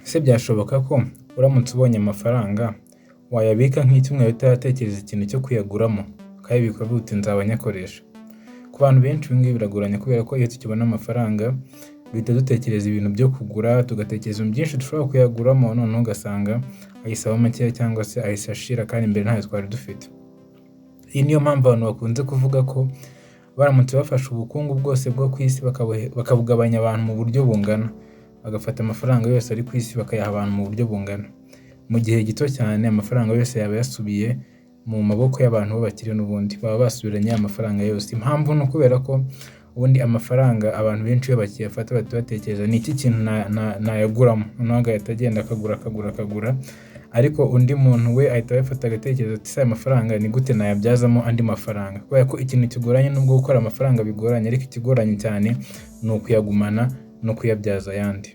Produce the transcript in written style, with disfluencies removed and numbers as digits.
Ese byashoboka ko uramutse ubonye amafaranga wayabika nk'icyumweru utaratekereza ikintu cyo kuyaguramo, ukayabika uvuga uti nzaba nyakoresha? Ku bantu benshi ibi ngibi biragoranye kubera ko iyo tukibona amafaranga duhita dutekereza ibintu byo kugura, tugatekereza ibintu byinshi dushobora kuyaguramo, noneho ugasanga ayisaba makeya cyangwa se ahise ashira kandi mbere ntayo twari dufite. Iyi niyo mpamvu abantu bakunze kuvuga ko baramutse bafashe ubukungu bwose bwo ku isi bakabugabanya abantu mu buryo bungana, bagafata amafaranga yose ari ku isi bakayaha abantu mu buryo bungana, mu gihe gito cyane amafaranga yose yaba yasubiye mu maboko y'abantu b'abakire, n'ubundi baba basubiranye amafaranga yose. Impamvu ni ukubera ko ubundi amafaranga abantu benshi iyo bakiyafata bahita batekereza ni iki kintu nayaguramo, noneho agahita agenda akagura, ariko undi muntu we ahita ayafata agatekereza ati ese aya mafaranga ni gute nayabyazamo andi mafaranga? Kubera ko ikintu kigoranye nubwo gukora amafaranga bigoranye, ariko ikigoranye cyane ni ukuyagumana no kuyabyaza ayandi.